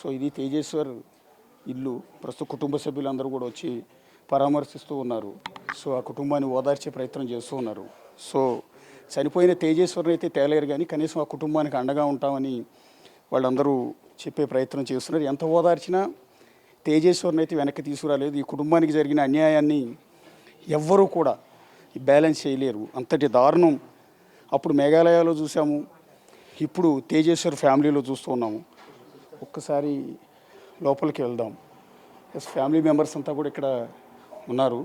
So ఇది తేజేశ్వర్ ఇల్లు. ప్రస్తుత కుటుంబ సభ్యులందరూ కూడా వచ్చి పరామర్శిస్తూ ఉన్నారు. సో ఆ కుటుంబాన్ని ఓదార్చే ప్రయత్నం చేస్తూ ఉన్నారు. సో చనిపోయిన తేజేశ్వర్ని అయితే తేలేరు, కానీ కనీసం ఆ కుటుంబానికి అండగా ఉంటామని వాళ్ళందరూ చెప్పే ప్రయత్నం చేస్తున్నారు. ఎంత ఓదార్చినా తేజేశ్వర్ని అయితే వెనక్కి తీసుకురాలేదు. ఈ కుటుంబానికి జరిగిన అన్యాయాన్ని ఎవ్వరూ కూడా బ్యాలెన్స్ చేయలేరు. అంతటి దారుణం అప్పుడు మేఘాలయలో చూసాము, ఇప్పుడు తేజేశ్వర్ ఫ్యామిలీలో చూస్తూ ఉన్నాము. ఒక్కసారి లోపలికి వెళ్దాం. ఫ్యామిలీ మెంబర్స్ అంతా కూడా ఇక్కడ ఉన్నారు.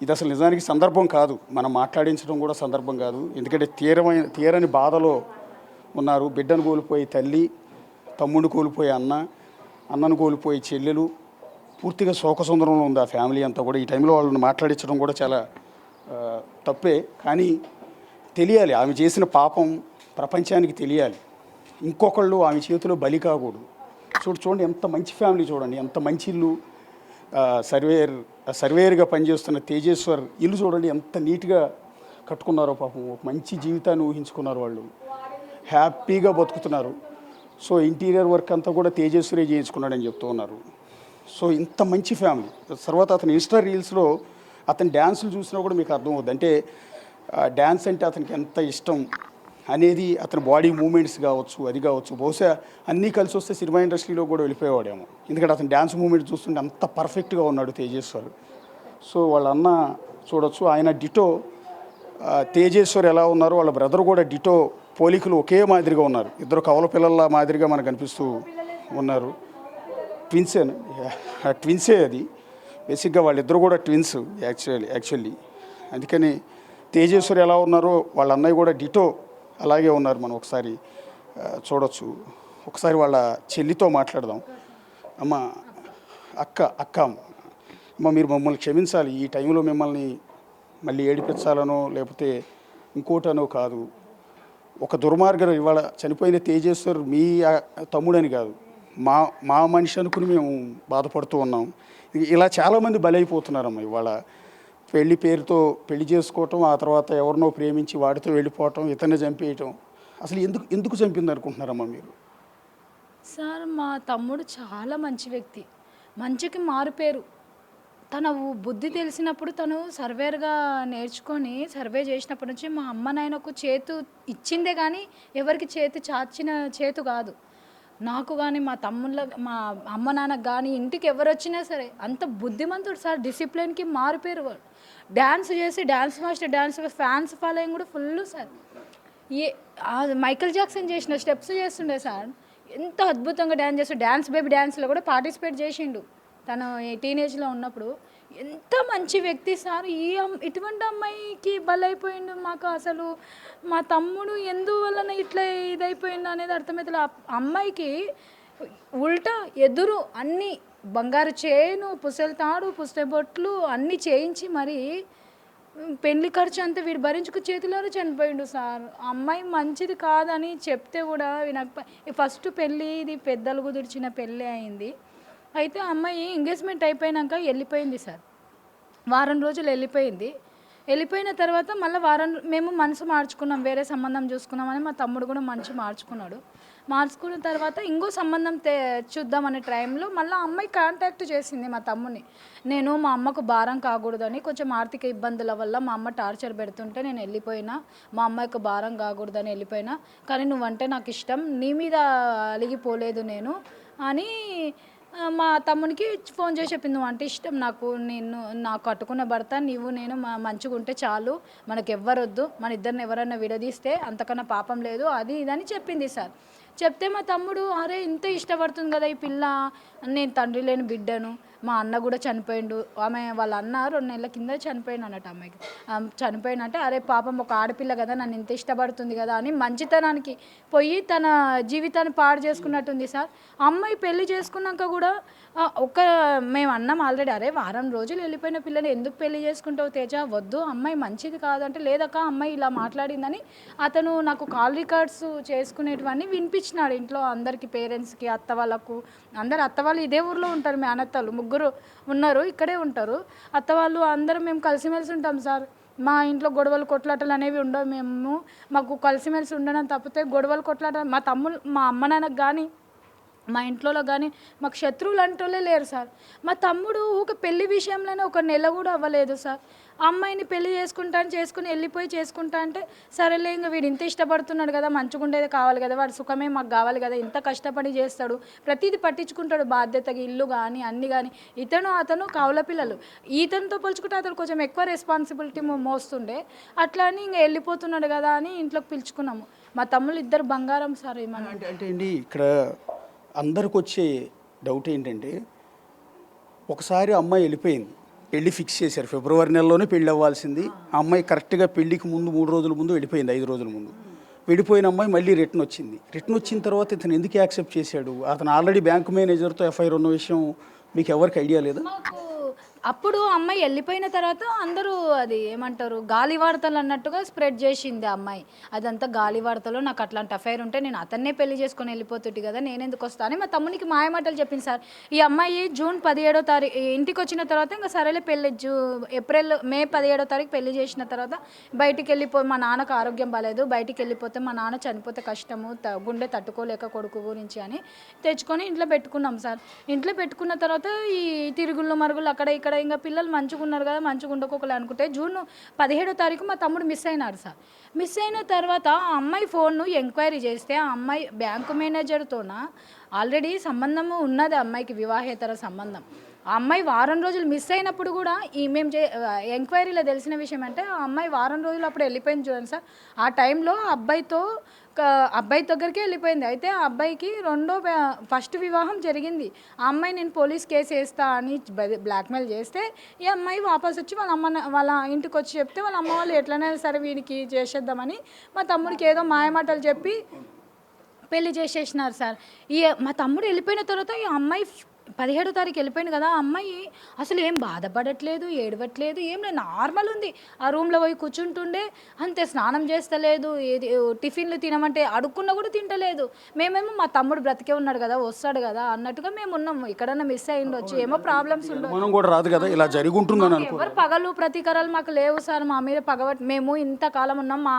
ఇది అసలు నిజానికి సందర్భం కాదు, మనం మాట్లాడించడం కూడా సందర్భం కాదు. ఎందుకంటే తీరని బాధలో ఉన్నారు. బిడ్డను కోల్పోయి తల్లి, తమ్ముడిని కోల్పోయి అన్నను కోల్పోయి చెల్లెలు, పూర్తిగా శోకసుందరంలో ఉంది ఆ ఫ్యామిలీ అంతా కూడా. ఈ టైంలో వాళ్ళని మాట్లాడించడం కూడా చాలా తప్పే. కానీ తెలియాలి, ఆమె చేసిన పాపం ప్రపంచానికి తెలియాలి. ఇంకొకళ్ళు ఆమె చేతిలో బలి కాకూడదు. చూడండి ఎంత మంచి ఫ్యామిలీ, చూడండి ఎంత మంచి ఇల్లు. సర్వేయర్గా పనిచేస్తున్న తేజేశ్వర్ ఇల్లు చూడండి ఎంత నీట్గా కట్టుకున్నారో. పాపం ఒక మంచి జీవితాన్ని ఊహించుకున్నారు, వాళ్ళు హ్యాపీగా బతుకుతున్నారు. సో ఇంటీరియర్ వర్క్ అంతా కూడా తేజేశ్వరే చేయించుకున్నాడని చెప్తూ ఉన్నారు. సో ఇంత మంచి ఫ్యామిలీ. తర్వాత అతని ఇన్స్టా రీల్స్లో అతని డ్యాన్సులు చూసినా కూడా మీకు అర్థమవుతుంది. అంటే డ్యాన్స్ అంటే అతనికి ఎంత ఇష్టం అనేది, అతని బాడీ మూమెంట్స్ కావచ్చు, అది కావచ్చు. బహుశా అన్నీ కలిసి వస్తే సినిమా ఇండస్ట్రీలో కూడా వెళ్ళిపోయేవాడేమో. ఎందుకంటే అతని డ్యాన్స్ మూమెంట్ చూస్తుంటే అంత పర్ఫెక్ట్గా ఉన్నాడు తేజేశ్వర్. సో వాళ్ళ అన్న చూడొచ్చు, ఆయన డిటో. తేజేశ్వర్ ఎలా ఉన్నారో వాళ్ళ బ్రదర్ కూడా డిటో, పోలికలు ఒకే మాదిరిగా ఉన్నారు. ఇద్దరు కవల పిల్లల మాదిరిగా మనకు కనిపిస్తూ ఉన్నారు. ట్విన్సే అది బేసిక్గా, వాళ్ళిద్దరు కూడా ట్విన్స్ యాక్చువల్లీ. అందుకని తేజేశ్వర్ ఎలా ఉన్నారో వాళ్ళ అన్నయ్య కూడా డిటో అలాగే ఉన్నారు. మనం ఒకసారి చూడొచ్చు. ఒకసారి వాళ్ళ చెల్లితో మాట్లాడదాం. అమ్మ మీరు మమ్మల్ని క్షమించాలి. ఈ టైంలో మిమ్మల్ని మళ్ళీ ఏడిపించాలనో లేకపోతే ఇంకోటనో కాదు. ఒక దుర్మార్గం ఇవాళ చనిపోయిన తేజేశ్వర్ మీ తమ్ముడని కాదు, మా మనిషి అనుకుని మేము బాధపడుతూ ఉన్నాం. ఇలా చాలామంది బలైపోతున్నారమ్మ. ఇవాళ పెళ్లి పేరుతో పెళ్లి చేసుకోవటం, ఆ తర్వాత ఎవరినో ప్రేమించి వాడితో వెళ్ళిపోవటం, ఇతన్ని చంపేయటం. అసలు ఎందుకు చంపింది అనుకుంటున్నారమ్మా మీరు? సార్ మా తమ్ముడు చాలా మంచి వ్యక్తి, మంచికి మారుపేరు. తన బుద్ధి తెలిసినప్పుడు తను సర్వేర్గా నేర్చుకొని సర్వే చేసినప్పటి నుంచి మా అమ్మ నాయనకు చేతు ఇచ్చిందే కానీ ఎవరికి చేతి చాచిన చేతు కాదు. నాకు కానీ మా తమ్ముళ్ళ మా అమ్మ నాన్నకు కానీ ఇంటికి ఎవరు వచ్చినా సరే అంత బుద్ధిమంతుడు సార్. డిసిప్లిన్కి మారిపోయారు వాడు. డ్యాన్స్ చేసి డ్యాన్స్ మాస్టర్ ఫ్యాన్స్ ఫాలోయింగ్ కూడా ఫుల్ సార్. మైకేల్ జాక్సన్ చేసిన స్టెప్స్ చేస్తుండే సార్. ఎంత అద్భుతంగా డ్యాన్స్ చేస్తూ డ్యాన్స్ బేబీ డ్యాన్స్లో కూడా పార్టిసిపేట్ చేసిండు తను టీనేజ్లో ఉన్నప్పుడు. ఎంత మంచి వ్యక్తి సార్. ఇటువంటి అమ్మాయికి బలైపోయిండు. మాకు అసలు మా తమ్ముడు ఎందువలన ఇట్లా ఇదైపోయిండు అనేది అర్థమవుతుంది. అమ్మాయికి ఉల్టా ఎదురు అన్నీ బంగారు చేను, పుసెలతాడు, పుస్తబొట్లు అన్నీ చేయించి మరి పెళ్లి ఖర్చు అంతా వీడు భరించుకు చేతిలోనే చనిపోయిండు సార్. అమ్మాయి మంచిది కాదని చెప్తే కూడా వినక ఫస్ట్ పెళ్ళి ఇది పెద్దలు కుదిర్చిన పెళ్ళి అయింది. అయితే అమ్మాయి ఎంగేజ్మెంట్ అయిపోయాక వెళ్ళిపోయింది సార్. వారం రోజులు వెళ్ళిపోయిన తర్వాత మళ్ళీ మేము మనసు మార్చుకున్నాం, వేరే సంబంధం చూసుకున్నామని మా తమ్ముడు కూడా మంచి మార్చుకున్న తర్వాత ఇంకో సంబంధం చూద్దామనే టైంలో మళ్ళీ అమ్మాయి కాంటాక్ట్ చేసింది మా తమ్ముడిని. నేను మా అమ్మకు భారం కాకూడదని, కొంచెం ఆర్థిక ఇబ్బందుల వల్ల మా అమ్మ టార్చర్ పెడుతుంటే నేను వెళ్ళిపోయినా, మా అమ్మాయికి భారం కాకూడదని వెళ్ళిపోయినా, కానీ నువ్వంటే నాకు ఇష్టం, నీ మీద అలిగిపోలేదు నేను అని మా తమ్మునికి ఫోన్ చేసి చెప్పింది. నువ్వు అంటే ఇష్టం నాకు, నాకు కట్టుకున్న భర్త నీవు నేను మంచిగా ఉంటే చాలు, మనకు ఎవ్వరొద్దు, మన ఇద్దరిని ఎవరైనా విడదీస్తే అంతకన్నా పాపం లేదు, అది ఇదని చెప్పింది సార్. చెప్తే మా తమ్ముడు అరే ఇంత ఇష్టపడుతుంది కదా ఈ పిల్ల, నేను తండ్రి లేని బిడ్డను, మా అన్న కూడా చనిపోయిండు, వాళ్ళ అన్న 2 నెలల కింద చనిపోయిండు అన్నట్టు. అమ్మాయికి చనిపోయినంటే అరే పాపం ఒక ఆడపిల్ల కదా నన్ను ఇంత ఇష్టపడుతుంది కదా అని మంచితనానికి పోయి తన జీవితాన్ని పాడు చేసుకున్నట్టుంది సార్. అమ్మాయి పెళ్లి చేసుకున్నాక కూడా మేము అన్నాం ఆల్రెడీ, అరే వారం రోజులు వెళ్ళిపోయిన పిల్లని ఎందుకు పెళ్లి చేసుకుంటావు తేజ, వద్దు అమ్మాయి మంచిది కాదంటే, లేదక్క అమ్మాయి ఇలా మాట్లాడిందని అతను నాకు కాల్ రికార్డ్స్ చేసుకునేటివన్నీ వినిపించినాడు ఇంట్లో అందరికీ, పేరెంట్స్కి, అత్త వాళ్ళకు. అత్త వాళ్ళు ఇదే ఊర్లో ఉంటారు, మేనత్తలు 3 ఉన్నారు, ఇక్కడే ఉంటారు అత్త వాళ్ళు. అందరం మేము కలిసిమెలిసి ఉంటాం సార్. మా ఇంట్లో గొడవలు కొట్లాటలు అనేవి ఉండవు. మాకు కలిసిమెలిసి ఉండడం తప్పితే గొడవలు కొట్లాట మా అమ్మ నాన్నకు కానీ మా ఇంట్లో కానీ మాకు శత్రువులు అంటూలే లేరు సార్. మా తమ్ముడు ఒక పెళ్లి విషయంలోనే ఒక నెల కూడా అవ్వలేదు సార్. ఆ అమ్మాయిని పెళ్లి చేసుకుని వెళ్ళిపోయి చేసుకుంటా అంటే సరేలే ఇంకా వీడు ఇంత ఇష్టపడుతున్నాడు కదా, మంచిగా ఉండేది కావాలి కదా, వాడి సుఖమే మాకు కావాలి కదా, ఇంత కష్టపడి చేస్తాడు, ప్రతిదీ పట్టించుకుంటాడు బాధ్యతగా, ఇల్లు కానీ అన్ని కానీ. అతను కవల పిల్లలు, ఇతనితో పోల్చుకుంటే అతను కొంచెం ఎక్కువ రెస్పాన్సిబిలిటీ మోస్తుండే. అట్లా అని ఇంకా వెళ్ళిపోతున్నాడు కదా అని ఇంట్లోకి పిలుచుకున్నాము. మా తమ్ముళ్ళు ఇద్దరు బంగారం సార్. ఏమన్నా అంటే అండి ఇక్కడ అందరికి వచ్చే డౌట్ ఏంటంటే, ఒకసారి అమ్మాయి వెళ్ళిపోయింది, పెళ్లి ఫిక్స్ చేశారు, ఫిబ్రవరి నెలలోనే పెళ్లి అవ్వాల్సింది. ఆ అమ్మాయి కరెక్ట్గా పెళ్లికి ముందు 3 రోజుల ముందు వెళ్ళిపోయింది, 5 రోజుల ముందు వెళ్ళిపోయిన అమ్మాయి మళ్ళీ రిటర్న్ వచ్చింది. రిటర్న్ వచ్చిన తర్వాత ఇతను ఎందుకు యాక్సెప్ట్ చేశాడు? అతను ఆల్రెడీ బ్యాంక్ మేనేజర్తో ఎఫ్ఐఆర్ ఉన్న విషయం మీకు ఎవరికి ఐడియా లేదా? మాకు అప్పుడు అమ్మాయి వెళ్ళిపోయిన తర్వాత అందరూ అది ఏమంటారు గాలి వార్తలు అన్నట్టుగా స్ప్రెడ్ చేసింది అమ్మాయి. అదంతా గాలి వార్తలు, నాకు అట్లాంటి అఫైర్ ఉంటే నేను అతన్నే పెళ్లి చేసుకొని వెళ్ళిపోతుంది కదా, నేను ఎందుకు వస్తాను అని మా తమ్మునికి మాయమాటలు చెప్పింది సార్. ఈ అమ్మాయి జూన్ 17వ తారీఖు ఇంటికి వచ్చిన తర్వాత ఇంకా సరేలే పెళ్ళి మే 17వ తారీఖు పెళ్లి చేసిన తర్వాత బయటికి వెళ్ళిపోయి, మా నాన్నకు ఆరోగ్యం బాగాలేదు, బయటికి వెళ్ళిపోతే మా నాన్న చనిపోతే కష్టము, గుండె తట్టుకోలేక కొడుకు గురించి అని తెచ్చుకొని ఇంట్లో పెట్టుకున్నాం సార్. ఇంట్లో పెట్టుకున్న తర్వాత ఈ తిరుగుళ్ళు మరుగుళ్ళు అక్కడ ఇక్కడ ఇంకా పిల్లలు మంచిగా ఉన్నారు కదా, మంచిగా ఉండకోకలే అనుకుంటే జూన్ 17వ తారీఖు మా తమ్ముడు మిస్ అయినాడు సార్. మిస్ అయిన తర్వాత ఆ అమ్మాయి ఫోన్ను ఎంక్వైరీ చేస్తే ఆ అమ్మాయి బ్యాంకు మేనేజర్తోన ఆల్రెడీ సంబంధము ఉన్నది, అమ్మాయికి వివాహేతర సంబంధం. ఆ అమ్మాయి వారం రోజులు మిస్ అయినప్పుడు కూడా మేము ఎంక్వైరీలో తెలిసిన విషయం అంటే ఆ అమ్మాయి వారం రోజులు అప్పుడు వెళ్ళిపోయింది చూడండి సార్. ఆ టైంలో అబ్బాయి దగ్గరికి వెళ్ళిపోయింది. అయితే ఆ అబ్బాయికి ఫస్ట్ వివాహం జరిగింది. ఆ అమ్మాయి నేను పోలీస్ కేసు వేస్తా అని బ్లాక్మెయిల్ చేస్తే ఈ అమ్మాయి వాపస్ వచ్చి వాళ్ళ ఇంటికి వచ్చి చెప్తే వాళ్ళ అమ్మ వాళ్ళు ఎట్లనే సరే వీడికి చేసేద్దామని మా తమ్ముడికి ఏదో మాయమాటలు చెప్పి పెళ్లి చేసేసినారు సార్. మా తమ్ముడు వెళ్ళిపోయిన తర్వాత ఈ అమ్మాయి 17వ తారీఖు వెళ్ళిపోయింది కదా, ఆ అమ్మాయి అసలు ఏం బాధపడట్లేదు, ఏడవట్లేదు, ఏం లేదు, నార్మల్ ఉంది. ఆ రూమ్లో పోయి కూర్చుంటుండే అంతే, స్నానం చేస్తలేదు, టిఫిన్లు తినమంటే అడుక్కున్నా కూడా తింటలేదు. మేమేమో మా తమ్ముడు బ్రతికే ఉన్నాడు కదా, వస్తాడు కదా అన్నట్టుగా మేము ఉన్నాము. ఎక్కడన్నా మిస్ అయ్యిండొచ్చు, ఏమో ప్రాబ్లమ్స్ ఉండవు, కూడా రాదు కదా, ఇలా జరుగుంటుందని అనుకో. ఎవరు పగలు ప్రతీకారాలు మాకు లేవు సార్. మా మీద మేము ఇంతకాలం ఉన్నాం. మా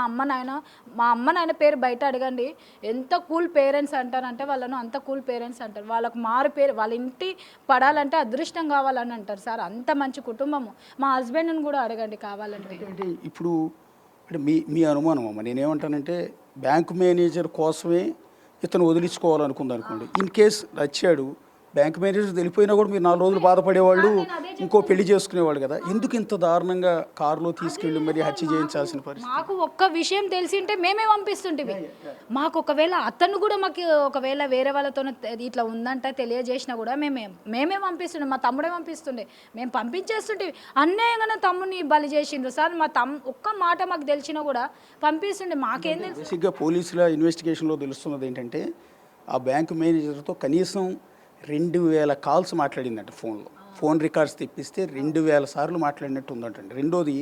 అమ్మ నాయన పేరు బయట అడగండి, ఎంత కూల్ పేరెంట్స్ అంటారంటే వాళ్ళను, అంత కూల్ పేరెంట్స్ అంటారు. వాళ్ళకు మారు పేరు, వాళ్ళ ఇంటి పడాలంటే అదృష్టం కావాలని అంటారు సార్. అంత మంచి కుటుంబము. మా హస్బెండ్ని కూడా అడగండి కావాలంటే. ఇప్పుడు అంటే మీ అనుమానం అమ్మ, నేనేమంటానంటే బ్యాంక్ మేనేజర్ కోసమే ఇతను వదిలించుకోవాలనుకుంది అనుకోండి, ఇన్ కేస్ వచ్చాడు బ్యాంక్ మేనేజర్ వెళ్ళిపోయినా కూడా మీరు 4 రోజులు బాధపడేవాళ్ళు, ఇంకో పెళ్లి చేసుకునేవాళ్ళు కదా, ఎందుకు ఇంత దారుణంగా కారులో తీసుకెళ్ళి మరి హత్య చేయించాల్సిన పరిస్థితి? మాకు ఒక్క విషయం తెలిసింటే మేమే పంపిస్తుంటివి. మాకు ఒకవేళ అతను కూడా మాకు ఒకవేళ వేరే వాళ్ళతో ఇట్లా ఉందంట తెలియజేసినా కూడా మేమే పంపిస్తుండే, మా తమ్ముడే పంపిస్తుండే, మేము పంపించేస్తుంటే అన్యాయంగా తమ్ముడిని బలి చేసిండ్రు సార్. ఒక్క మాట మాకు తెలిసినా కూడా పంపిస్తుండే. మాకేం తెలుసు? బేసిక్గా పోలీసుల ఇన్వెస్టిగేషన్లో తెలుస్తున్నది ఏంటంటే ఆ బ్యాంక్ మేనేజర్తో కనీసం 2000 కాల్స్ మాట్లాడిందంట ఫోన్ రికార్డ్స్ తెప్పిస్తే 2000 సార్లు మాట్లాడినట్టు ఉందంటండి. రెండోది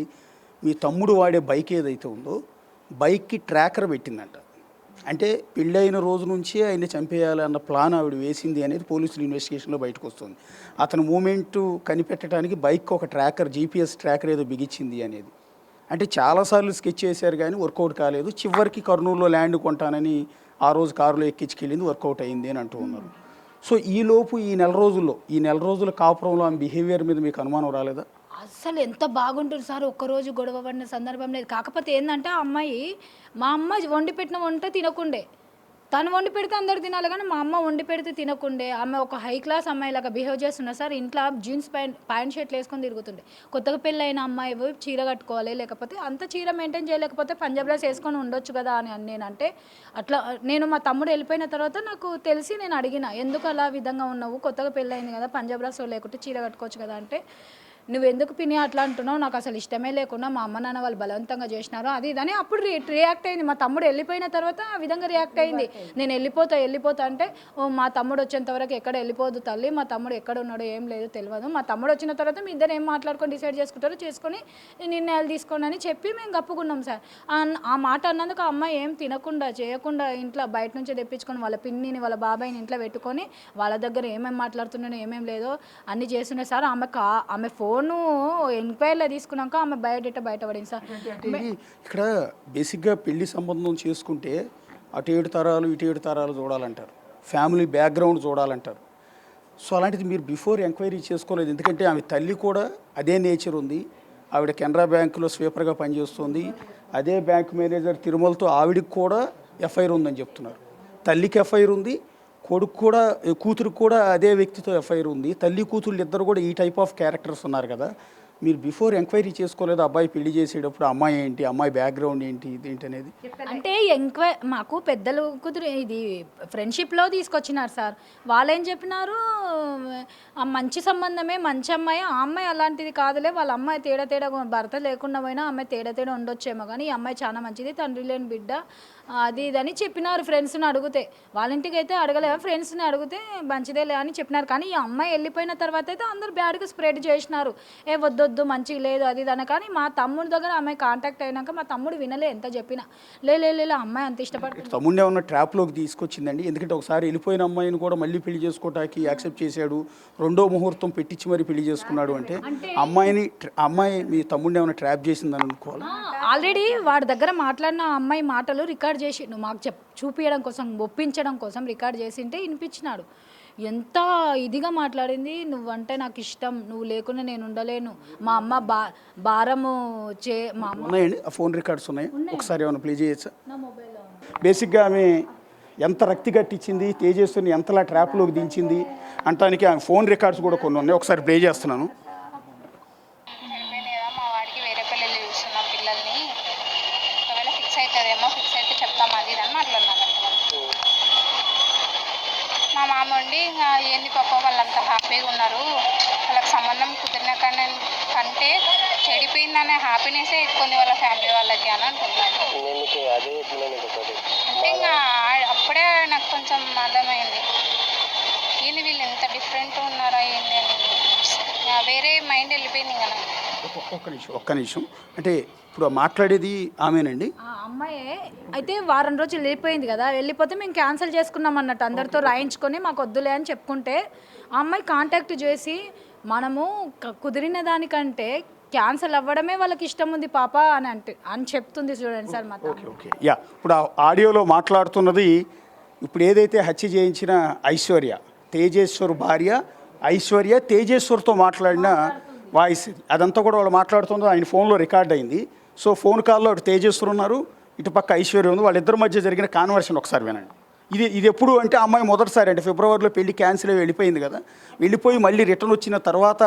మీ తమ్ముడు వాడే బైక్ ఏదైతే ఉందో బైక్కి ట్రాకర్ పెట్టిందంట. అంటే పెళ్ళైన రోజు నుంచి ఆయన చంపేయాలి అన్న ప్లాన్ ఆవిడ వేసింది అనేది పోలీసుల ఇన్వెస్టిగేషన్లో బయటకు వస్తుంది. అతను మూమెంట్ కనిపెట్టడానికి బైక్ ఒక ట్రాకర్, జీపీఎస్ ట్రాకర్ ఏదో బిగించింది అనేది. అంటే చాలాసార్లు స్కెచ్ చేశారు కానీ వర్కౌట్ కాలేదు. చివరికి కర్నూలులో ల్యాండ్ కొంటానని ఆ రోజు కారులో ఎక్కించుకెళ్ళింది, వర్కౌట్ అయింది అని అంటూ ఉన్నారు. సో ఈలోపు ఈ నెల రోజుల కాపురంలో ఆమె బిహేవియర్ మీద మీకు అనుమానం రాలేదా? అస్సలు ఎంత బాగుంటుంది సార్, ఒక్కరోజు గొడవ పడిన సందర్భం లేదు. కాకపోతే ఏంటంటే ఆ అమ్మాయి, మా అమ్మ వండి పెట్టిన వంట తినకుండే, తను వండి పెడితే అందరు తినాలి కానీ మా అమ్మ వండి పెడితే తినకుండే. ఆమె ఒక హై క్లాస్ అమ్మాయి లాగా బిహేవ్ చేస్తున్నా సార్. ఇంట్లో జీన్స్ ప్యాంట్ షర్ట్లు వేసుకొని తిరుగుతుండే. కొత్తగా పెళ్ళైన అమ్మాయి చీర కట్టుకోవాలి, లేకపోతే అంత చీర మెయింటైన్ చేయలేకపోతే పంజాబ్ డ్రెస్ వేసుకొని ఉండొచ్చు కదా అని నేనంటే అట్లా. నేను మా తమ్ముడు వెళ్ళిపోయిన తర్వాత నాకు తెలిసి నేను అడిగిన, ఎందుకు అలా విధంగా ఉన్నావు, కొత్తగా పెళ్ళయింది కదా, పంజాబ్ డ్రెస్ లేకుంటే చీర కట్టుకోవచ్చు కదా అంటే, నువ్వెందుకు పిన్ని అట్లా అంటున్నావు, నాకు అసలు ఇష్టమే లేకుండా మా అమ్మ నాన్న వాళ్ళు బలవంతంగా చేసినారు అది ఇదని అప్పుడు రియాక్ట్ అయింది. మా తమ్ముడు వెళ్ళిపోయిన తర్వాత ఆ విధంగా రియాక్ట్ అయింది. నేను వెళ్ళిపోతా అంటే, ఓ మా తమ్ముడు వచ్చేంత వరకు ఎక్కడ వెళ్ళిపోదు తల్లి, మా తమ్ముడు ఎక్కడ ఉన్నాడో ఏం లేదు తెలియదు, మా తమ్ముడు వచ్చిన తర్వాత మీ ఇద్దరు ఏం మాట్లాడుకొని డిసైడ్ చేసుకుంటారో చేసుకొని నిర్ణయాలు తీసుకోండి అని చెప్పి మేము గప్పుకున్నాం సార్. ఆ మాట అన్నందుకు ఆ అమ్మాయి ఏం తినకుండా చేయకుండా ఇంట్లో బయట నుంచి తెప్పించుకొని వాళ్ళ పిన్నిని వాళ్ళ బాబాయిని ఇంట్లో పెట్టుకొని వాళ్ళ దగ్గర ఏమేమి మాట్లాడుతున్నాడో ఏమేం లేదో అన్నీ చేస్తుండే సార్. ఆమె ఫోను ఎంక్వైరీలో తీసుకున్నాక ఆమె బయటపడింది సార్. ఇక్కడ బేసిక్గా పెళ్లి సంబంధం చేసుకుంటే అటు 7 తరాలు ఇటు 7 తరాలు చూడాలంటారు. ఫ్యామిలీ బ్యాక్గ్రౌండ్ చూడాలంటారు. సో అలాంటిది మీరు బిఫోర్ ఎంక్వైరీ చేసుకోలేదు, ఎందుకంటే ఆమె తల్లి కూడా అదే నేచర్ ఉంది. ఆవిడ కెనరా బ్యాంకులో స్వీపర్గా పనిచేస్తుంది. అదే బ్యాంక్ మేనేజర్ తిరుమలతో ఆవిడకి కూడా ఎఫ్ఐఆర్ ఉందని చెప్తున్నారు. తల్లికి ఎఫ్ఐఆర్ ఉంది, కొడుకు కూడా, కూతురికి కూడా అదే వ్యక్తితో ఎఫ్ఐఆర్ ఉంది. తల్లి కూతుళ్ళు ఇద్దరు కూడా ఈ టైప్ ఆఫ్ క్యారెక్టర్స్ ఉన్నారు కదా. మీరు బిఫోర్ ఎంక్వైరీ చేసుకోలేదు అబ్బాయి పెళ్లి చేసేటప్పుడు అమ్మాయి ఏంటి, అమ్మాయి బ్యాక్గ్రౌండ్ ఏంటి, ఇదేంటి అనేది? అంటే మాకు పెద్దలు కుదిరి ఇది ఫ్రెండ్షిప్లో తీసుకొచ్చినారు సార్. వాళ్ళు ఏం చెప్పినారు, ఆ మంచి సంబంధమే, మంచి అమ్మాయి, ఆ అమ్మాయి అలాంటిది కాదులే, వాళ్ళ అమ్మాయి తేడా భర్త లేకుండా పోయినా అమ్మాయి తేడా ఉండొచ్చేమో, కానీ ఈ అమ్మాయి చాలా మంచిది, తండ్రి లేని బిడ్డ, అది ఇదని చెప్పినారు. ఫ్రెండ్స్ని అడిగితే, వాళ్ళ ఇంటికి అయితే అడగలేదు, ఫ్రెండ్స్ని అడిగితే మంచిదేలే అని చెప్పినారు. కానీ ఈ అమ్మాయి వెళ్ళిపోయిన తర్వాత అయితే అందరు బ్యాడ్గా స్ప్రెడ్ చేసినారు, ఏ వద్దొద్దు మంచిగా లేదు అది ఇదని. కానీ మా తమ్ముడి దగ్గర అమ్మాయి కాంటాక్ట్ అయినాక మా తమ్ముడు వినలే, ఎంత చెప్పినా లే అమ్మాయి అంత ఇష్టపడుతుంది. తమ్ముడిని ఏమన్నా ట్రాప్లోకి తీసుకొచ్చిందండి? ఎందుకంటే ఒకసారి వెళ్ళిపోయిన అమ్మాయిని కూడా మళ్ళీ పెళ్లి చేసుకోవడానికి యాక్సెప్ట్ చేశాడు, రెండో ముహూర్తం పెట్టించి మరి పెళ్లి చేసుకున్నాడు అంటే అమ్మాయి మీ తమ్ముడిని ఏమైనా ట్రాప్ చేసిందని అనుకోవాలి. ఆల్రెడీ వాడి దగ్గర మాట్లాడిన అమ్మాయి మాటలు రికార్డ్ చేసి మాకు చూపించడం కోసం, ఒప్పించడం కోసం రికార్డ్ చేసింటే వినిపించినాడు. ఎంత ఇదిగా మాట్లాడింది, నువ్వంటే నాకు ఇష్టం, నువ్వు లేకుండా నేను ఉండలేను, మా అమ్మ భారము మా అమ్మ. ఉన్నాయండి ఆ ఫోన్ రికార్డ్స్ ఉన్నాయి, ఒకసారి ఏమైనా ప్లే చేయొచ్చా? నా మొబైల్లో బేసిక్గా ఆమె ఎంత రక్తి కట్టించింది, తేజస్సుని ఎంతలా ట్రాప్లోకి దించింది అంటానికి ఆమె ఫోన్ రికార్డ్స్ కూడా కొన్ని ఉన్నాయి, ఒకసారి ప్లే చేస్తున్నాను. మా వాడికి వేరే పిల్లలు చూస్తున్నాం పిల్లల్ని, ఒకవేళ ఫిక్స్ అవుతుందేమో, ఫిక్స్ అయితే చెప్తాం అది అని మాట్లాడినారు. మా మామ ఉండి ఇంకా ఏంది పాప వాళ్ళంతా హ్యాపీగా ఉన్నారు, వాళ్ళకి సంబంధం కుదిరిన కంటే చెడిపోయిందనే హ్యాపీనెస్సే ఎక్కువ వాళ్ళ ఫ్యామిలీ వాళ్ళకి అని అనుకుంటాను. అంటే ఇంకా అప్పుడే నాకు కొంచెం అర్థమైంది, ఏంది వీళ్ళు ఎంత డిఫరెంట్ ఉన్నారా ఏంది అని, వేరే మైండ్ వెళ్ళిపోయింది ఇంకా నాకు. ఒక్క నిమిషం అంటే ఇప్పుడు మాట్లాడేది ఆమెనండి? ఆ అమ్మాయే. అయితే వారం రోజులు వెళ్ళిపోయింది కదా, వెళ్ళిపోతే మేము క్యాన్సిల్ చేసుకున్నాం అన్నట్టు, అందరితో రాయించుకొని మాకు వద్దులే అని చెప్పుకుంటే ఆ అమ్మాయి కాంటాక్ట్ చేసి మనము కుదిరిన దానికంటే క్యాన్సిల్ అవ్వడమే వాళ్ళకి ఇష్టం ఉంది పాప అని చెప్తుంది. చూడండి సార్ మా ఓకే యా, ఇప్పుడు ఆడియోలో మాట్లాడుతున్నది ఇప్పుడు ఏదైతే హత్య చేయించిన ఐశ్వర్య, తేజేశ్వర్ భార్య ఐశ్వర్య తేజేశ్వర్తో మాట్లాడిన వాయిస్ ఇది. అదంతా కూడా వాళ్ళు మాట్లాడుతుందో ఆయన ఫోన్లో రికార్డ్ అయింది. సో ఫోన్ కాల్లో అటు తేజేశ్వర్ ఉన్నారు, ఇటు పక్క ఐశ్వర్య ఉంది, వాళ్ళిద్దరి మధ్య జరిగిన కాన్వర్షన్ ఒకసారి వినండి. ఇది ఎప్పుడు అంటే అమ్మాయి మొదటిసారి అంటే ఫిబ్రవరిలో పెళ్లి క్యాన్సిల్ అయ్యి వెళ్ళిపోయింది కదా, వెళ్ళిపోయి మళ్ళీ రిటర్న్ వచ్చిన తర్వాత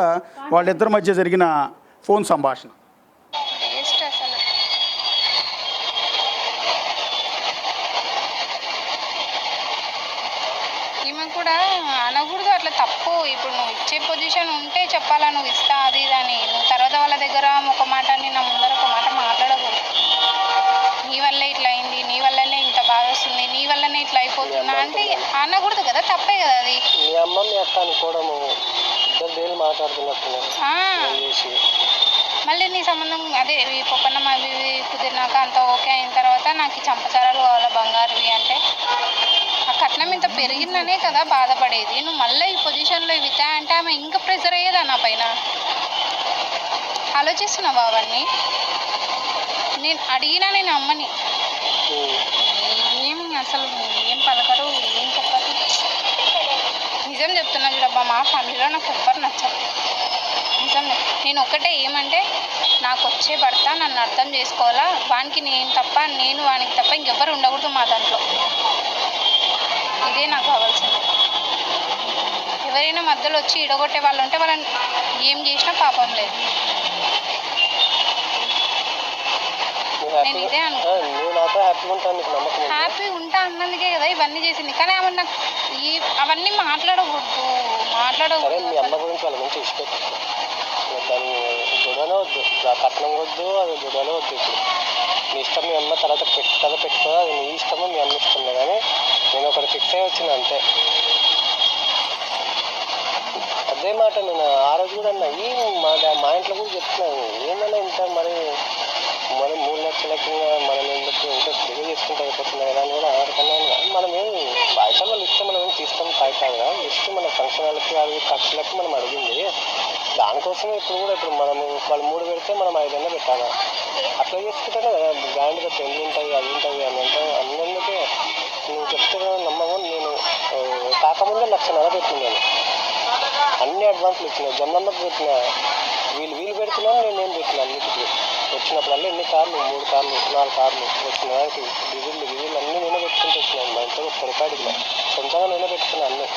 వాళ్ళిద్దరి మధ్య జరిగిన ఫోన్ సంభాషణ. ఈమె కూడా అనకూడదు అట్లా, తప్పు. ఇప్పుడు నువ్వు ఇచ్చే పొజిషన్ ఉంటే చెప్పాలా, నువ్వు ఇస్తా అది అని. నువ్వు తర్వాత వాళ్ళ దగ్గర ఒక మాట అని నా ముందర ఒక మాట మాట్లాడకూడదు. నీ వల్లే ఇట్లా అయింది, నీ వల్లనే ఇంత బాధ వస్తుంది, నీ వల్లనే ఇట్లా అయిపోతున్నా అంటే అనకూడదు కదా, తప్పే కదా అది. మళ్ళీ నీ సంబంధం అదే పొప్పన్నం అవి కుదిరినాక అంత ఓకే అయిన తర్వాత నాకు ఈ చంపచారాలు కావాలా బంగారువి అంటే, ఆ కట్నం ఇంత పెరిగిందనే కదా బాధపడేది. నువ్వు మళ్ళీ ఈ పొజిషన్లో ఇవితా అంటే ఆమె ఇంకా ప్రెజర్ అయ్యేదా నా పైన? ఆలోచిస్తున్నావా అవన్నీ? నేను అడిగినా నేను అమ్మని ఏం అసలు ఏం పలకరు, ఏం చెప్పరు. నిజం చెప్తున్నా చూడబ్బా, మా ఫ్యామిలీలో నాకు ఎవ్వరు నచ్చరు. నిజం నేను ఒక్కటే ఏమంటే, నాకు వచ్చే భర్త నన్ను అర్థం చేసుకోవాలా, వానికి నేను తప్ప, నేను వానికి తప్ప ఇంకెవ్వరు ఉండకూడదు మా దాంట్లో. ఇదే నాకు కావాల్సింది. ఎవరైనా మధ్యలో వచ్చి ఇడగొట్టే వాళ్ళు ఉంటే వాళ్ళని ఏం చేసినా పాపం లేదు. నేను ఇదే హ్యాపీ ఉంటా అన్నందుకే కదా ఇవన్నీ చేసింది. కానీ ఆమె నాకు అవన్నీ మాట్లాడకూడదు. కట్నం వద్దు, అది గొడవనే వద్దు. ఇప్పుడు మీ ఇష్టం, మీ అమ్మ తర్వాత పెట్టుకో, అది నీ ఇష్టము, మీ అమ్మ ఇష్టమే. కానీ నేను ఒకటి ఫిక్స్ అయ్యి వచ్చిన అంతే. అదే మాట నేను ఆ రోజు కూడా అన్నా, మా ఇంట్లో కూడా చెప్తున్నాను, ఏమన్నా ఇంత మరి 3 లక్షలకి మనం ఎందుకు ఇంకా ఫ్రీగా చేసుకుంటే అయిపోతుంది కదా అని కూడా ఆడుకున్నాను. మనం ఏం బయట వాళ్ళు ఇస్తే మనం ఏం తీసుకొని కాదు కదా, జస్ట్ మన ఫంక్షన్ వాళ్ళకి అవి ఖర్చులకి మనం అడిగింది. దానికోసమే ఇప్పుడు మనము వాళ్ళు 3 పెడితే మనం 5 పెట్టాలా, అట్లా చేసుకుంటేనే కదా గ్రాండ్గా పెళ్ళి ఉంటాయి, అవి ఉంటాయి అని అంటే. అందుకే నువ్వు చెప్తే నమ్మము. నేను కాకముందే 1,00,000 పెట్టిన నేను, అన్ని అడ్వాన్స్లు ఇచ్చినాయి. జమ్మన్నకు పెట్టిన, వీళ్ళు పెడుతున్నాను, నేను పెట్టిన అన్నిటికీ. వచ్చినప్పుడల్లా ఎన్ని కార్లు, 3 కార్లు 4 కార్లు వచ్చిన వారికి డీజిల్ అన్నీ నేనే పెట్టుకుంటూ వచ్చినాను. మా ఇంట్లో ఒక్క రూపాయలు ఇలా సొంతంగా నేనే పెట్టుకున్నాను అన్నీ.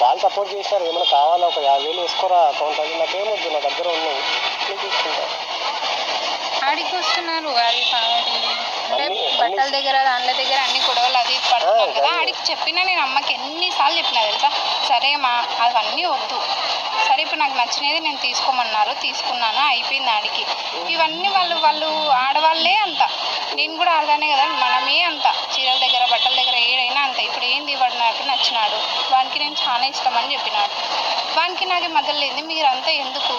వాళ్ళు సపోర్ట్ చేశారు. ఏమైనా కావాలా ఒక 50,000 వేసుకోరా అకౌంట్ అని, నాకేమొద్దు, నా దగ్గర ఉన్నాయి నేను తీసుకుంటా. ఆడికి వస్తున్నారు అది బట్టల దగ్గర దాంట్ల దగ్గర అన్ని గొడవలు అది పడుతున్నారు కదా. ఆడికి చెప్పినా నేను అమ్మకి ఎన్నిసార్లు చెప్పినా తెలుసా, సరే మా అవన్నీ వద్దు, సరే ఇప్పుడు నాకు నచ్చినది నేను తీసుకోమన్నారు, తీసుకున్నాను, అయిపోయింది ఆడికి. ఇవన్నీ వాళ్ళు ఆడవాళ్ళే అంత, నేను కూడా ఆడదానే కదా, మనమే అంత. చీరల దగ్గర బట్టల దగ్గర ఏడైనా అంత. ఇప్పుడు ఏంది వాడు నాకు నచ్చినాడు, వానికి నేను చాలా ఇష్టం అని చెప్పినాడు, వానికి నాకు మధ్యలో లేదు, మీరంతా ఎందుకు.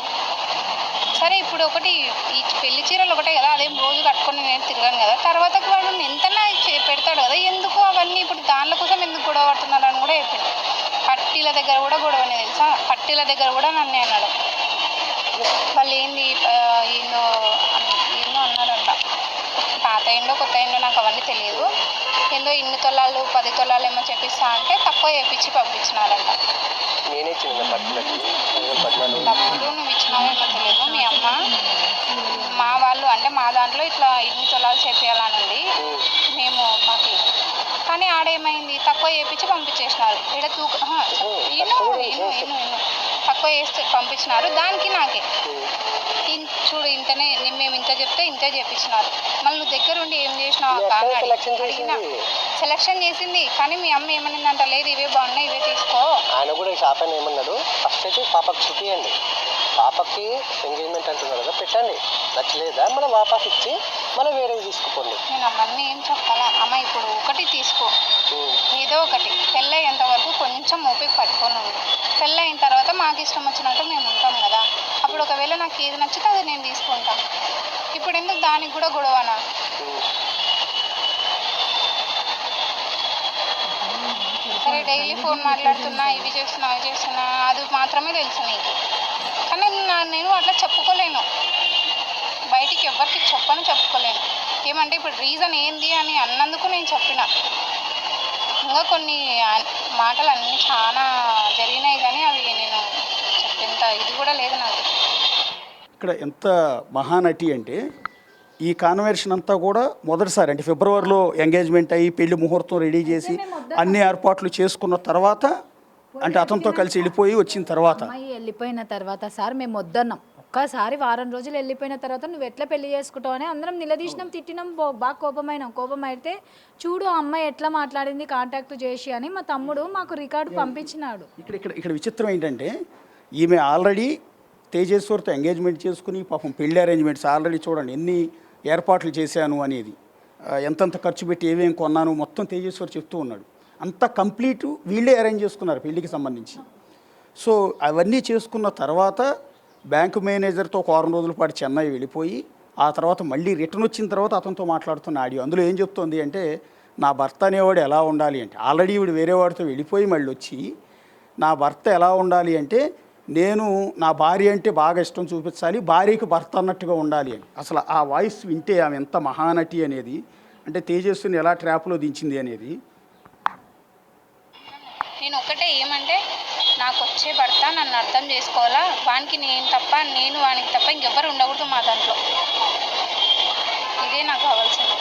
సరే ఇప్పుడు ఒకటి ఈ పెళ్లి చీరలు ఒకటే కదా, అదేం రోజు కట్టుకొని నేను తిరగాను కదా, తర్వాత వాడు ఎంతనా పెడతాడు కదా, ఎందుకు అవన్నీ ఇప్పుడు దానిల కోసం ఎందుకు గొడవ పడుతున్నారు అని కూడా చెప్పాడు. పట్టీల దగ్గర కూడా గొడవనే తెలుసా, పట్టీల దగ్గర కూడా నన్నే అన్నాడు. వాళ్ళు ఏంది ఏందో అన్నాడంట, పాత ఏందో కొత్త ఏందో నాకు అవన్నీ తెలియదు, ఏందో 2 తులాలు 10 తులాలు ఏమో చెప్పిస్తా అంటే తక్కువ చేపించి పంపించినారంట. నేనే చిన్న పట్టులకి డబ్బులు నువ్వు ఇచ్చినావేమో తెలియదు, మీ అమ్మ మా వాళ్ళు అంటే మా దాంట్లో ఇట్లా 2 తులాలు చెప్పేయాలనుంది మేము మాకు, కానీ ఆడేమైంది తక్కువ చేపించి పంపించేసినారు. ఇక్కడ తక్కువ చేస్తే పంపించినారు, దానికి నాకే చూడు ఇంతనే మేము ఇంత చెప్తే ఇంతే చేపించినారు. మళ్ళీ నువ్వు దగ్గరుండి ఏం చేసినావు అడిగినా, సెలెక్షన్ చేసింది, కానీ మీ అమ్మ ఏమనిందంట, లేదు ఇవే బాగున్నాయి ఇవే తీసుకో. ఆయన కూడా ఈ షాప్ అని ఏమన్నాడు, ఫస్ట్ అయితే పాపకు చూపియండి, పాపకి ఎంగేజ్మెంట్ అంటున్నారు కదా పెట్టండి, నచ్చలేదా మనం వాపస్ ఇచ్చి మనం వేరే తీసుకుపోండి. నేను అమ్మని ఏం చెప్పాలా, అమ్మ ఇప్పుడు ఒకటి తీసుకో, ఏదో ఒకటి పెళ్ళి అయ్యేంత వరకు కొంచెం ఓపిక పట్టుకొని ఉంది, పెళ్ళి అయిన తర్వాత మాకు ఇష్టం వచ్చినట్టు మేము ఉంటాం కదా, అప్పుడు ఒకవేళ నాకు ఏది నచ్చితే అది నేను తీసుకుంటాను. ఇప్పుడు ఎందుకు దానికి కూడా గొడవనా. సరే డైలీ ఫోన్ మాట్లాడుతున్నా, ఇవి చేస్తున్నా అవి చేస్తున్నా, అది మాత్రమే తెలుసు నీకు, కానీ నేను అట్లా చెప్పుకోలేను, బయటికి ఎవరికి చెప్పుకోలేను. ఏమంటే ఇప్పుడు రీజన్ ఏంది అని అన్నందుకు నేను చెప్పిన. ఇంకా కొన్ని మాటలు అన్నీ చాలా జరిగినాయి, కానీ అవి నేను చెప్పేంత ఇది కూడా లేదు నాకు. ఇక్కడ ఎంత మహానటి అంటే ఈ కాన్వర్షన్ అంతా కూడా మొదటిసారి అంటే ఫిబ్రవరిలో ఎంగేజ్మెంట్ అయ్యి పెళ్లి ముహూర్తం రెడీ చేసి అన్ని ఏర్పాట్లు చేసుకున్న తర్వాత, అంటే అతనితో కలిసి వెళ్ళిపోయి వచ్చిన తర్వాత, అమ్మాయి వెళ్ళిపోయిన తర్వాత సార్ మేము వద్దన్నాం. ఒక్కసారి వారం రోజులు వెళ్ళిపోయిన తర్వాత నువ్వు ఎట్లా పెళ్లి చేసుకుంటావు అని అందరం నిలదీసినాం, తిట్టినాం, బాగా కోపం అయితే చూడు ఆ అమ్మాయి ఎట్లా మాట్లాడింది కాంటాక్ట్ చేసి అని మా తమ్ముడు మాకు రికార్డు పంపించినాడు. ఇక్కడ విచిత్రం ఏంటంటే ఈమె ఆల్రెడీ తేజేశ్వర్తో ఎంగేజ్మెంట్ చేసుకుని పాపం పెళ్లి అరేంజ్మెంట్స్ ఆల్రెడీ చూడండి ఎన్ని ఏర్పాట్లు చేశాను అనేది, ఎంతెంత ఖర్చు పెట్టి ఏమేమి కొన్నాను మొత్తం తేజేశ్వర్ చెప్తూ ఉన్నాడు. అంతా కంప్లీట్ వీళ్ళే అరేంజ్ చేసుకున్నారు పెళ్లికి సంబంధించి. సో అవన్నీ చేసుకున్న తర్వాత బ్యాంకు మేనేజర్తో ఒక 6 రోజుల పాటు చెన్నై వెళ్ళిపోయి ఆ తర్వాత మళ్ళీ రిటర్న్ వచ్చిన తర్వాత అతనితో మాట్లాడుతున్న ఆడియో అందులో ఏం చెప్తోంది అంటే, నా భర్త అనేవాడు ఎలా ఉండాలి అంటే, ఆల్రెడీ వీడు వేరే వాడితో వెళ్ళిపోయి మళ్ళీ వచ్చి నా భర్త ఎలా ఉండాలి అంటే, నేను నా భార్య అంటే బాగా ఇష్టం చూపించాలి, భార్యకి భర్త అన్నట్టుగా ఉండాలి అని. అసలు ఆ వాయిస్ వింటే ఆమె ఎంత మహానటి అనేది, అంటే తేజస్సుని ఎలా ట్రాప్లో దించింది అనేది. నేను ఒకటే ఏమంటే, నాకు వచ్చే భర్త నన్ను అర్థం చేసుకోవాలా, వానికి నేను వానికి తప్ప ఇంకెవ్వరు ఉండకూడదు మా దాంట్లో, ఇదే నాకు కావాల్సింది.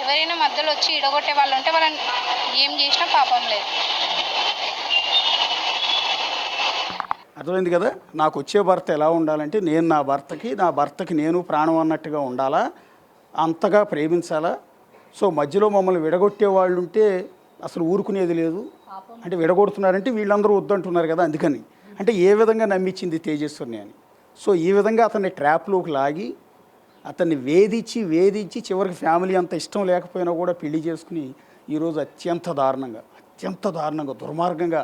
ఎవరైనా మధ్యలో వచ్చి ఇడగొట్టే వాళ్ళు ఉంటే వాళ్ళని ఏం చేసినా పాపం లేదు. అర్థమైంది కదా, నాకు వచ్చే భర్త ఎలా ఉండాలంటే, నేను నా భర్తకి నేను ప్రాణం అన్నట్టుగా ఉండాలా, అంతగా ప్రేమించాలా. సో మధ్యలో మమ్మల్ని విడగొట్టే వాళ్ళు ఉంటే అసలు ఊరుకునేది లేదు. అంటే విడగొడుతున్నారంటే వీళ్ళందరూ వద్దంటున్నారు కదా, అందుకని అంటే ఏ విధంగా నమ్మించింది తేజస్వర్ని అని. సో ఈ విధంగా అతన్ని ట్రాప్లోకి లాగి అతన్ని వేధించి చివరికి ఫ్యామిలీ అంత ఇష్టం లేకపోయినా కూడా పెళ్లి చేసుకుని ఈరోజు అత్యంత దారుణంగా దుర్మార్గంగా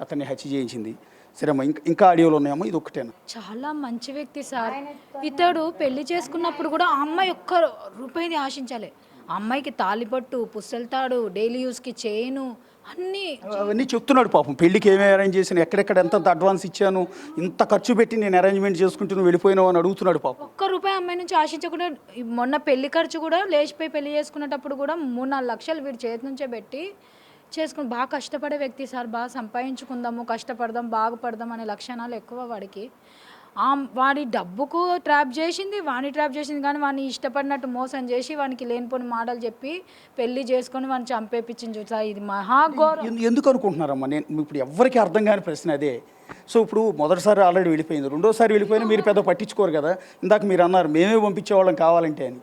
అతన్ని హత్య చేయించింది. సరే అమ్మా, ఇంకా ఆడియోలు ఉన్నాయమ్మా, ఇది ఒక్కటేనా? చాలా మంచి వ్యక్తి సార్. ఇతడు పెళ్లి చేసుకున్నప్పుడు కూడా ఆ అమ్మాయి ఒక్క రూపాయిది ఆశించాలి. ఆ అమ్మాయికి తాలిపట్టు, పుస్తెళ్తాడు, డైలీ యూస్కి చైను అవన్నీ చెప్తున్నాడు. పాపం పెళ్ళికి ఏమేమి అరేంజ్ చేశాను, ఎక్కడెక్కడ ఎంత అడ్వాన్స్ ఇచ్చాను, ఇంత ఖర్చు పెట్టి నేను అరేంజ్మెంట్ చేసుకుంటూ నువ్వు వెళ్ళిపోయినావు అని అడుగుతున్నాడు పాపం. ఒక్క రూపాయి అమ్మాయి నుంచి ఆశించకుండా మొన్న పెళ్లి ఖర్చు కూడా లేచిపోయి పెళ్లి చేసుకునేటప్పుడు కూడా 3-4 లక్షలు వీడి చేతి నుంచే పెట్టి చేసుకుని బాగా కష్టపడే వ్యక్తి సార్. బాగా సంపాదించుకుందాము, కష్టపడదాం, బాగుపడదాం అనే లక్షణాలు ఎక్కువ వాడికి. వాడి డబ్బుకు ట్రాప్ చేసింది, వాడిని ట్రాప్ చేసింది, కానీ వాడిని ఇష్టపడినట్టు మోసం చేసి వానికి లేనిపోని మాటలు చెప్పి పెళ్లి చేసుకొని వాడిని చంపేపించింది చూసా. ఇది మహాఘోరం. ఎందుకు అనుకుంటున్నారమ్మా? నేను ఇప్పుడు ఎవరికి అర్థం కాని ప్రశ్న అదే. సో ఇప్పుడు మొదటిసారి ఆల్రెడీ వెళ్ళిపోయింది, రెండోసారి వెళ్ళిపోయినా మీరు పెద్ద పట్టించుకోరు కదా. ఇందాక మీరు అన్నారు మేమే పంపించేవాళ్ళం కావాలంటే అని.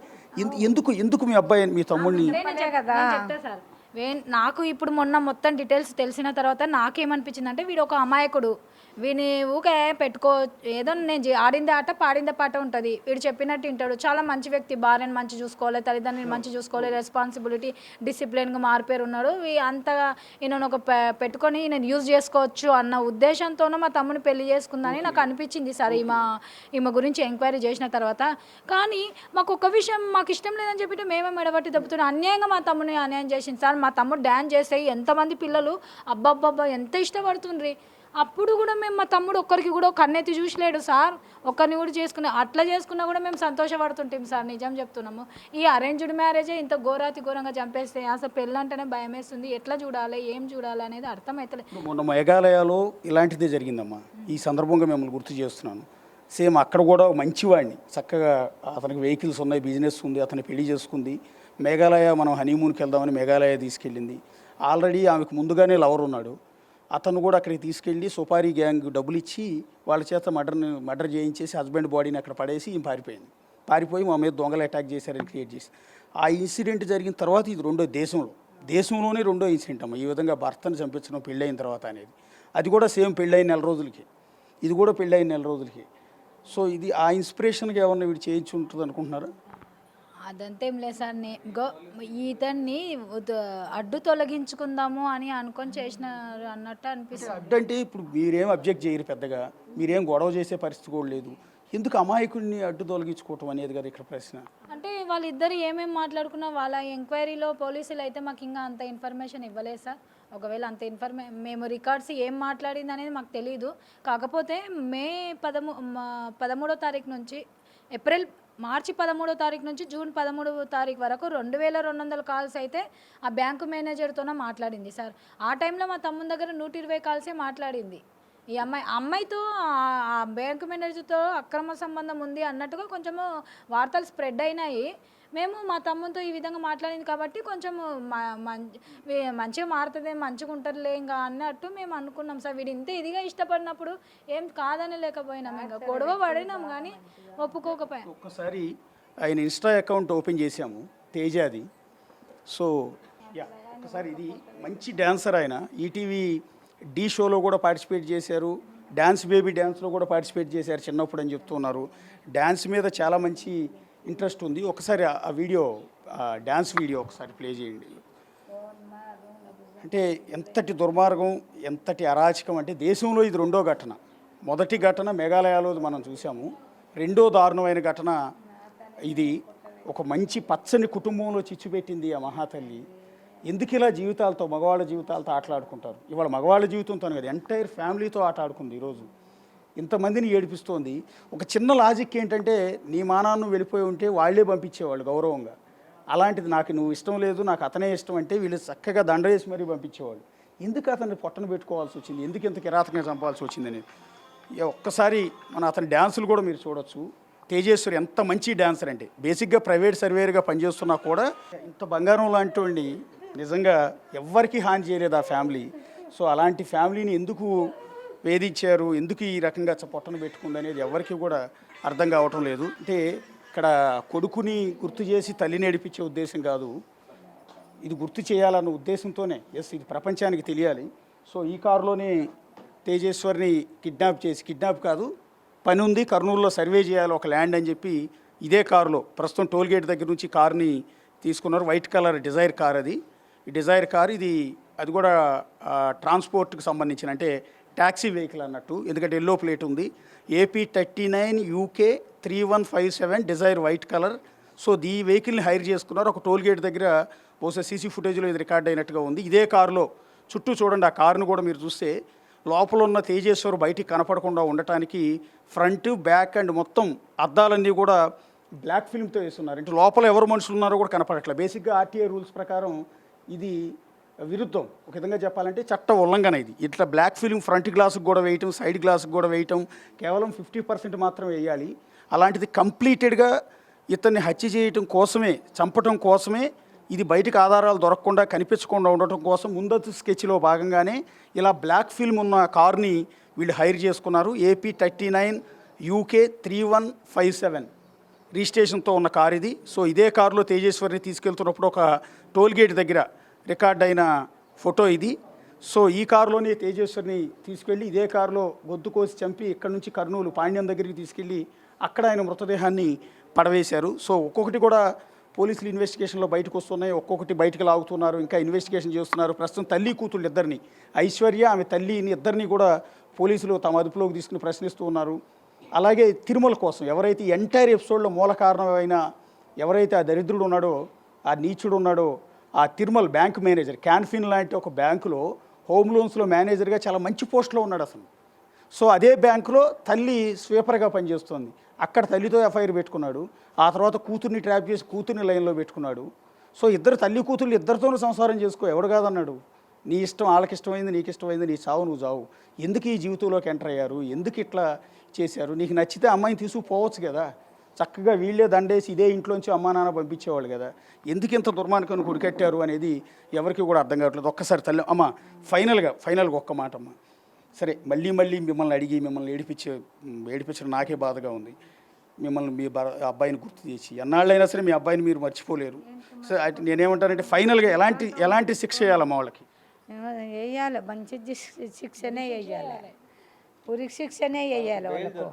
ఎందుకు మీ అబ్బాయి మీ తమ్ముడిని చెప్తా సార్. నాకు ఇప్పుడు మొన్న మొత్తం డీటెయిల్స్ తెలిసిన తర్వాత నాకేమనిపించింది అంటే వీడు ఒక అమాయకుడు, వీని ఊకే పెట్టుకో, ఏదో నేను ఆడిందే ఆట పాడిందే పాట ఉంటుంది, వీడు చెప్పినట్టు వింటాడు, చాలా మంచి వ్యక్తి, భార్యను మంచి చూసుకోవాలి, తల్లిదండ్రులు మంచి చూసుకోవాలి, రెస్పాన్సిబిలిటీ డిసిప్లిన్గా మారిపోయి ఉన్నాడు, అంతగా ఈయన ఒక పెట్టుకొని నేను యూజ్ చేసుకోవచ్చు అన్న ఉద్దేశంతోనూ మా తమ్ముని పెళ్లి చేసుకుందని నాకు అనిపించింది సార్ ఈమె గురించి ఎంక్వైరీ చేసిన తర్వాత. కానీ మాకు ఒక విషయం మాకు ఇష్టం లేదని చెప్పి మేమే మెడబట్టి దెబ్బతున్నాం. అన్యాయంగా మా తమ్ముని అన్యాయం చేసింది సార్. మా తమ్ముడు డ్యాన్స్ చేస్తే ఎంతమంది పిల్లలు అబ్బబ్బబ్బా ఎంత ఇష్టపడుతుండ్రి. అప్పుడు కూడా మేము మా తమ్ముడు ఒక్కరికి కూడా కన్నెత్తి చూసలేడు సార్. ఒక్కరిని కూడా చేసుకునే అట్లా చేసుకున్నా కూడా మేము సంతోషపడుతుంటాం సార్. నిజం చెప్తున్నాము. ఈ అరేంజ్డ్ మ్యారేజే ఇంత ఘోరాతి ఘోరంగా చంపేస్తే అసలు పెళ్ళంటేనే భయం వేస్తుంది. ఎట్లా చూడాలి, ఏం చూడాలి అనేది అర్థమవుతలేదు. మొన్న మేఘాలయలో ఇలాంటిదే జరిగిందమ్మా. ఈ సందర్భంగా మిమ్మల్ని గుర్తు చేస్తున్నాను. సేమ్ అక్కడ కూడా మంచివాడిని, చక్కగా అతనికి వెహికల్స్ ఉన్నాయి, బిజినెస్ ఉంది, అతను పెళ్లి చేసుకుంది. మేఘాలయ మనం హనీమూన్కి వెళ్దామని మేఘాలయ తీసుకెళ్ళింది. ఆల్రెడీ ఆమెకు ముందుగానే లవర్ ఉన్నాడు. అతను కూడా అక్కడికి తీసుకెళ్ళి సుపారీ గ్యాంగ్ డబ్బులు ఇచ్చి వాళ్ళ చేత మర్డర్ చేయించేసి హస్బెండ్ బాడీని అక్కడ పడేసి ఈమె పారిపోయి మా మీద దొంగలు అటాక్ చేశారని క్రియేట్ చేసి. ఆ ఇన్సిడెంట్ జరిగిన తర్వాత ఇది దేశంలోనే రెండో ఇన్సిడెంట్ అమ్మ ఈ విధంగా భర్తను చంపించడం పెళ్ళైన తర్వాత అనేది. అది కూడా సేమ్ పెళ్ళైన నెల రోజులకి, ఇది కూడా పెళ్ళైన నెల రోజులకి. సో ఇది ఆ ఇన్స్పిరేషన్గా ఏమన్నా వీడు చేయించి ఉంటుంది అనుకుంటున్నారా? అదంతేం లేదు సార్. ఇతన్ని అడ్డు తొలగించుకుందాము అని అనుకొని చేసినారు అన్నట్టు అనిపిస్తుంది. అడ్డు అంటే ఇప్పుడు మీరేం అబ్జెక్ట్ చేయరు పెద్దగా, మీరేం గొడవ చేసే పరిస్థితి కూడా లేదు. ఎందుకు అమాయకుడిని అడ్డు తొలగించుకోవటం అనేది కదా ఇక్కడ ప్రశ్న. అంటే వాళ్ళిద్దరు ఏమేమి మాట్లాడుకున్నా వాళ్ళ ఎంక్వైరీలో పోలీసులు అయితే మాకు ఇంకా అంత ఇన్ఫర్మేషన్ ఇవ్వలేదు సార్. ఒకవేళ అంత మేము రికార్డ్స్ ఏం మాట్లాడింది అనేది మాకు తెలియదు. కాకపోతే మే 13వ తారీఖు నుంచి మార్చి 13వ తారీఖు నుంచి జూన్ 13వ తారీఖు వరకు 2200 కాల్స్ అయితే ఆ బ్యాంకు మేనేజర్తోనే మాట్లాడింది సార్. ఆ టైంలో మా తమ్ముని దగ్గర 120 కాల్సే మాట్లాడింది. ఈ అమ్మాయితో ఆ బ్యాంకు మేనేజర్తో అక్రమ సంబంధం ఉంది అన్నట్టుగా కొంచెము వార్తలు స్ప్రెడ్ అయినాయి. మేము మా తమ్ముతో ఈ విధంగా మాట్లాడింది కాబట్టి కొంచెం మంచిగా మారుతుంది, మంచిగా ఉంటారులే ఇంకా అన్నట్టు మేము అనుకున్నాం సార్. వీడు ఇంత ఇదిగా ఇష్టపడినప్పుడు ఏం కాదని లేకపోయినాం, ఇంకా గొడవ పడినాం కానీ ఒప్పుకోకపోయాం. ఒక్కసారి ఆయన ఇన్స్టా అకౌంట్ ఓపెన్ చేసాము, తేజాది. సో ఒకసారి ఇది మంచి డ్యాన్సర్ ఆయన. ఈటీవీ డి షోలో కూడా పార్టిసిపేట్ చేశారు, డ్యాన్స్ బేబీ డ్యాన్స్లో కూడా పార్టిసిపేట్ చేశారు చిన్నప్పుడు అని చెప్తున్నారు. డ్యాన్స్ మీద చాలా మంచి ఇంట్రెస్ట్ ఉంది. ఒకసారి ఆ వీడియో, డ్యాన్స్ వీడియో ఒకసారి ప్లే చేయండి. అంటే ఎంతటి దుర్మార్గం, ఎంతటి అరాచకం అంటే దేశంలో ఇది రెండో ఘటన. మొదటి ఘటన మేఘాలయలో మనం చూసాము, రెండో దారుణమైన ఘటన ఇది. ఒక మంచి పచ్చని కుటుంబంలో చిచ్చుపెట్టింది ఆ మహాతల్లి. ఎందుకు ఇలా జీవితాలతో, మగవాళ్ళ జీవితాలతో ఆటలాడుకుంటారు? ఇవాళ మగవాళ్ళ జీవితంతో కదా, ఎంటైర్ ఫ్యామిలీతో ఆట ఆడుకుంది ఈరోజు. ఇంతమందిని ఏడిపిస్తోంది. ఒక చిన్న లాజిక్ ఏంటంటే, నీ మానాన్ని వెళ్ళిపోయి ఉంటే వాళ్ళే పంపించేవాళ్ళు గౌరవంగా. అలాంటిది నాకు నువ్వు ఇష్టం లేదు, నాకు అతనే ఇష్టం అంటే వీళ్ళు చక్కగా దండ వేసి మరీ పంపించేవాళ్ళు. ఎందుకు అతన్ని పొట్టను పెట్టుకోవాల్సి వచ్చింది, ఎందుకు ఇంత కిరాతకంగా చంపాల్సి వచ్చిందని ఒక్కసారి మన అతని డ్యాన్సులు కూడా మీరు చూడొచ్చు. తేజేశ్వరి ఎంత మంచి డ్యాన్సర్ అంటే, బేసిక్గా ప్రైవేట్ సర్వేర్గా పనిచేస్తున్నా కూడా ఇంత బంగారం లాంటి నిజంగా ఎవ్వరికీ హాని చేయలేదు ఆ ఫ్యామిలీ. సో అలాంటి ఫ్యామిలీని ఎందుకు వేధించారు, ఎందుకు ఈ రకంగా పొట్టను పెట్టుకుంది అనేది ఎవరికి కూడా అర్థం కావటం లేదు. అంటే ఇక్కడ కొడుకుని గుర్తు చేసి తల్లిని ఏడిపించే ఉద్దేశం కాదు, ఇది గుర్తు చేయాలన్న ఉద్దేశంతోనే. ఇది ప్రపంచానికి తెలియాలి. సో ఈ కారులోనే తేజేశ్వరిని కిడ్నాప్ కాదు, పని ఉంది, కర్నూలులో సర్వే చేయాలి ఒక ల్యాండ్ అని చెప్పి ఇదే కారులో ప్రస్తుతం టోల్గేట్ దగ్గర నుంచి కారుని తీసుకున్నారు. వైట్ కలర్ డిజైర్ కార్ అది. ఈ డిజైర్ కార్ అది కూడా ట్రాన్స్పోర్ట్కి సంబంధించిన, అంటే ట్యాక్సీ వెహికల్ అన్నట్టు, ఎందుకంటే ఎల్లో ప్లేట్ ఉంది. AP 39 UK 3157 Dzire white colour. So ఈ వెహికల్ని హైర్ చేసుకున్నారు. ఒక టోల్గేట్ దగ్గర బహుశా సీసీ ఫుటేజ్లో ఇది రికార్డ్ అయినట్టుగా ఉంది. ఇదే కారులో చుట్టూ చూడండి, ఆ కారును కూడా మీరు చూస్తే లోపల ఉన్న తేజేశ్వర్ బయటికి కనపడకుండా ఉండటానికి ఫ్రంట్, బ్యాక్ అండ్ మొత్తం అద్దాలన్నీ కూడా బ్లాక్ ఫిల్మ్తో వేస్తున్నారు. అంటే లోపల ఎవరు మనుషులు ఉన్నారో కూడా కనపడట్లేదు. బేసిక్గా RTI రూల్స్ ప్రకారం ఇది విరుద్ధం. ఒక విధంగా చెప్పాలంటే చట్ట ఉల్లంఘన ఇది. ఇట్లా బ్లాక్ ఫిల్మ్ ఫ్రంట్ గ్లాసుకు కూడా వేయటం, సైడ్ గ్లాసుకు కూడా వేయటం, కేవలం 50% మాత్రమే వేయాలి. అలాంటిది కంప్లీటెడ్గా ఇతన్ని హత్య చేయటం కోసమే, చంపటం కోసమే, ఇది బయటకు ఆధారాలు దొరకకుండా కనిపించకుండా ఉండటం కోసం ముందస్తు స్కెచ్లో భాగంగానే ఇలా బ్లాక్ ఫిల్మ్ ఉన్న కార్ని వీళ్ళు హైర్ చేసుకున్నారు. AP39 UK 3157 రిజిస్ట్రేషన్తో ఉన్న కార్ ఇది. సో ఇదే కారులో తేజేశ్వరిని తీసుకెళ్తున్నప్పుడు ఒక టోల్ గేట్ దగ్గర రికార్డ్ అయిన ఫోటో ఇది. సో ఈ కారులోనే తేజేశ్వరిని తీసుకెళ్ళి ఇదే కారులో గొంతు కోసి చంపి ఇక్కడ నుంచి కర్నూలు పాండ్యం దగ్గరికి తీసుకెళ్ళి అక్కడ ఆయన మృతదేహాన్ని పడవేశారు. సో ఒక్కొక్కటి కూడా పోలీసులు ఇన్వెస్టిగేషన్లో బయటకు వస్తున్నాయి, ఒక్కొక్కటి బయటకు లాగుతున్నారు, ఇంకా ఇన్వెస్టిగేషన్ చేస్తున్నారు. ప్రస్తుతం తల్లి కూతుళ్ళు ఇద్దరిని, ఐశ్వర్య ఆమె తల్లిని ఇద్దరిని కూడా పోలీసులు తమ అదుపులోకి తీసుకుని ప్రశ్నిస్తూ ఉన్నారు. అలాగే తిరుమల కోసం ఎవరైతే ఎంటైర్ ఎపిసోడ్లో మూల కారణమైన ఎవరైతే ఆ దరిద్రుడు ఉన్నాడో, ఆ నీచుడు ఉన్నాడో, ఆ తిరుమల బ్యాంక్ మేనేజర్, క్యాన్ఫిన్ లాంటి ఒక బ్యాంకులో హోమ్ లోన్స్లో మేనేజర్గా చాలా మంచి పోస్ట్లో ఉన్నాడు అసలు. సో అదే బ్యాంకులో తల్లి స్వీపర్గా పనిచేస్తుంది. అక్కడ తల్లితో ఎఫ్ఐఆర్ పెట్టుకున్నాడు. ఆ తర్వాత కూతుర్ని ట్రాప్ చేసి కూతుర్ని లైన్లో పెట్టుకున్నాడు. సో ఇద్దరు తల్లి కూతుర్లు ఇద్దరితోనూ సంసారం చేసుకో, ఎవడు కాదన్నాడు. నీ ఇష్టం, వాళ్ళకి ఇష్టమైంది, నీకు ఇష్టమైంది, నీ చావు నువ్వు చావు. ఎందుకు ఈ జీవితంలోకి ఎంటర్ అయ్యారు, ఎందుకు ఇట్లా చేశారు? నీకు నచ్చితే అమ్మాయిని తీసుకుపోవచ్చు కదా, చక్కగా వీళ్ళే దండేసి ఇదే ఇంట్లోంచి అమ్మా నాన్న పంపించేవాళ్ళు కదా. ఎందుకు ఇంత దుర్మార్గాన్ని కొడికట్టారు అనేది ఎవరికి కూడా అర్థం కావట్లేదు. ఒక్కసారి తల్లి అమ్మ ఫైనల్గా ఒక్క మాట అమ్మ. సరే మళ్ళీ మిమ్మల్ని అడిగి మిమ్మల్ని ఏడిపించడం నాకే బాధగా ఉంది. మిమ్మల్ని మీ అబ్బాయిని గుర్తు చేసి ఎన్నాళ్ళైనా సరే మీ అబ్బాయిని మీరు మర్చిపోలేరు. సో నేనేమంటానంటే ఫైనల్గా ఎలాంటి శిక్ష చేయాలమ్మా వాళ్ళకి? వేయాలి, మంచి శిక్షనే వేయాలి, ఉరికి శిక్షనే వేయాలి వాళ్ళకు.